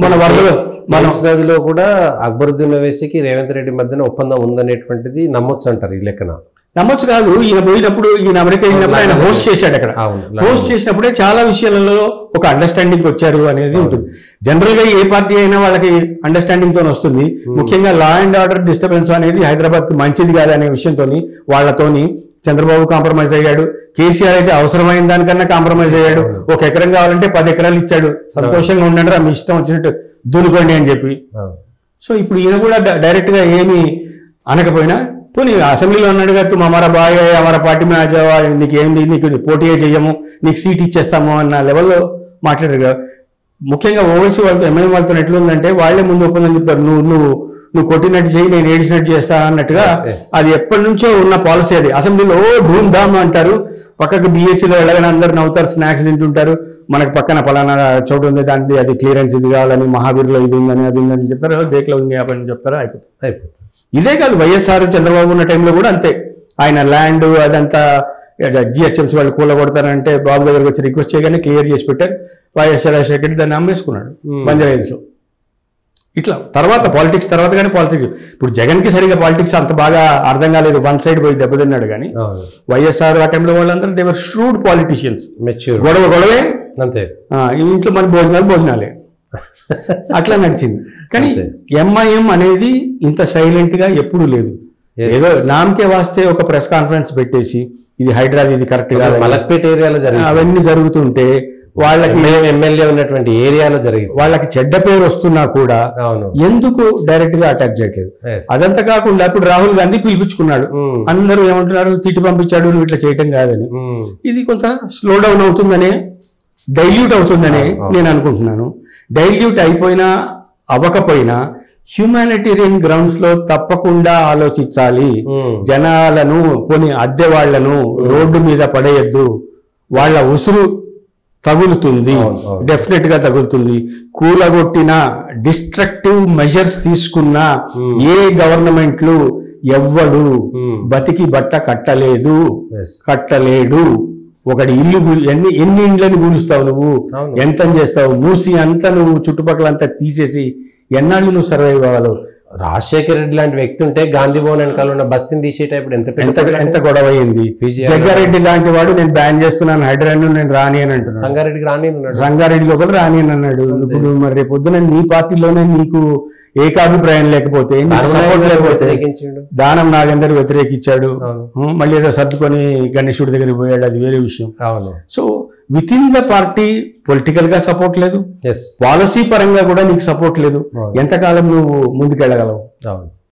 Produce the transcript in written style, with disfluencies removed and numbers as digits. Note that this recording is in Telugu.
మన వరదలు నదిలో కూడా అక్బరుద్దీన్ ఓవైసీకి రేవంత్ రెడ్డి మధ్యన ఒప్పందం ఉందనేటువంటిది నమ్మొచ్చు అంటారు ఈ లెక్కన. నమ్మొచ్చు కాదు, ఈయన పోయినప్పుడు, ఈయన అమెరికా వెళ్ళినప్పుడు ఆయన హోస్ట్ చేశాడు అక్కడ. హోస్ట్ చేసినప్పుడే చాలా విషయాలలో ఒక అండర్స్టాండింగ్ వచ్చారు అనేది ఉంటుంది. జనరల్ గా ఏ పార్టీ అయినా వాళ్ళకి అండర్స్టాండింగ్ తో వస్తుంది. ముఖ్యంగా లా అండ్ ఆర్డర్ డిస్టర్బెన్స్ అనేది హైదరాబాద్ కి మంచిది కాదనే విషయంతో వాళ్ళతోని చంద్రబాబు కాంప్రమైజ్ అయ్యాడు. కేసీఆర్ అయితే అవసరమైన దానికన్నా కాంప్రమైజ్ అయ్యాడు. 1 ఎకరం కావాలంటే 10 ఎకరాలు ఇచ్చాడు. సంతోషంగా ఉండండి, మీ ఇష్టం వచ్చినట్టు దున్నుకోండి అని చెప్పి. సో ఇప్పుడు ఈయన కూడా డైరెక్ట్ గా ఏమి అనకపోయినా, పోనీ అసెంబ్లీలో అన్నాడు కదా, తుమ్ హమారా బాయ్ హమారా పార్టీ మే ఆజావా, నీకు ఏంటి, నీకు పోటీయే చెయ్యము, నీకు సీట్ ఇచ్చేస్తాము అన్న లెవెల్లో మాట్లాడారు కదా. ముఖ్యంగా ఓవైసీ వాళ్ళతో, ఎంఐఎం వాళ్ళతో ఎట్లుందంటే వాళ్ళే ముందు ఒప్పందం చెప్తారు, నువ్వు కొట్టినట్టు చేయి, నేను ఏడిచినట్టు చేస్తా అన్నట్టుగా. అది ఎప్పటి నుంచో ఉన్న పాలసీ. అది అసెంబ్లీలో ధూమ్ ధామ్ అంటారు, పక్కకు బీఎస్సీలో వెళ్ళగానే అందరు నవ్వుతారు, స్నాక్స్ తింటుంటారు, మనకు పక్కన పలానా చోటు ఉంది, దానికి అది క్లియరెన్స్ ఇది కావాలని, మహావీర్లో ఇది ఉందని అది ఉందని చెప్తారు, బేక్లో ఉంది అని చెప్తారు, అయిపోతుంది. ఇదే కాదు, వైఎస్ఆర్ చంద్రబాబు ఉన్న టైంలో కూడా అంతే. ఆయన ల్యాండ్ అదంతా జిహెచ్ఎంసీ వాళ్ళు కూలగొడతారంటే బాబు దగ్గరకు వచ్చి రిక్వెస్ట్ చేయగానే క్లియర్ చేసి పెట్టారు. వైఎస్ఆర్ రాజశేఖర రెడ్డి దాన్ని అమ్మేసుకున్నాడు బంజారాహిల్స్లో. ఇట్లా తర్వాత పాలిటిక్స్ కానీ పాలిటిక్స్ ఇప్పుడు జగన్కి సరిగా పాలిటిక్స్ అంత బాగా అర్థం కాలేదు, వన్ సైడ్ పోయి దెబ్బతిన్నాడు. కానీ వైఎస్ఆర్ ఆ టైంలో వాళ్ళందరూ దేవర్ ష్రూడ్ పాలిటిషియన్స్. గొడవే అంతే, ఇంట్లో మన భోజనాలే అట్లా నడిచింది. కానీ ఎంఐఎం అనేది ఇంత సైలెంట్ గా ఎప్పుడూ లేదు. ఏదో నామకే వాస్తే ఒక ప్రెస్ కాన్ఫరెన్స్ పెట్టేసి ఇది హైదరాబాద్, ఇది కరెక్ట్ గా మలక్పేట ఏరియాలో అవన్నీ జరుగుతుంటే వాళ్ళకి ఎమ్మెల్యే ఉన్నటువంటి ఏరియాలో జరిగింది, వాళ్ళకి చెడ్డ పేరు వస్తున్నా కూడా ఎందుకు డైరెక్ట్ గా అటాక్ చేయట్లేదు? అదంతా కాకుండా ఇప్పుడు రాహుల్ గాంధీ పిలిపించుకున్నాడు, అందరూ ఏమంటున్నారు, తిట్టి పంపించాడు, నువ్వు ఇట్లా చేయటం కాదని. ఇది కొంత స్లో డౌన్ అవుతుందనే, డైల్యూట్ అవుతుందనే నేను అనుకుంటున్నాను. డైల్యూట్ అయిపోయినా అవ్వకపోయినా హ్యూమానిటేరియన్ గ్రౌండ్స్ లో తప్పకుండా ఆలోచించాలి. జనాలను, పోనీ అద్దె వాళ్లను రోడ్డు మీద పడేయద్దు, వాళ్ళ ఉసురు తగులుతుంది, డెఫినెట్ గా తగులుతుంది. కూలగొట్టిన, డిస్ట్రక్టివ్ మెజర్స్ తీసుకున్న ఏ గవర్నమెంట్లు ఎవ్వడు బతికి బట్ట కట్టలేడు. ఒకటి ఇల్లు ఎన్ని ఇండ్లని కూలుస్తావు నువ్వు, ఎంత చేస్తావు? మూసి అంతా నువ్వు చుట్టుపక్కలంతా తీసేసి ఎన్నాళ్ళు నువ్వు సర్వైవ్ కావాలి? రాజశేఖర రెడ్డి లాంటి వ్యక్తి ఉంటే గాంధీ భవన్ వెనకాల ఉన్న బస్తీని తీసేటప్పుడు ఎంత గొడవ అయింది. జగ్గారెడ్డి లాంటి వాడు నేను బ్యాన్ చేస్తున్నాను హైదరాబాద్, నేను రాని అని అంటున్నాను. సంగారెడ్డి లోపల రాని అని అన్నాడు. ఇప్పుడు మరి రేపు పొద్దున నీ పార్టీలోనే నీకు ఏకాభిప్రాయం లేకపోతే, సపోర్ట్ లేకపోతే, దానం నాగేందర్ వ్యతిరేకించాడు, మళ్ళీ ఏదో సర్దుకొని గణేశుడి దగ్గరికి పోయాడు, అది వేరే విషయం. So with in the party political గా సపోర్ట్ లేదు, పాలసీ పరంగా కూడా నీకు సపోర్ట్ లేదు. ఎంతకాలం నువ్వు ముందుకెళ్ళగలవు?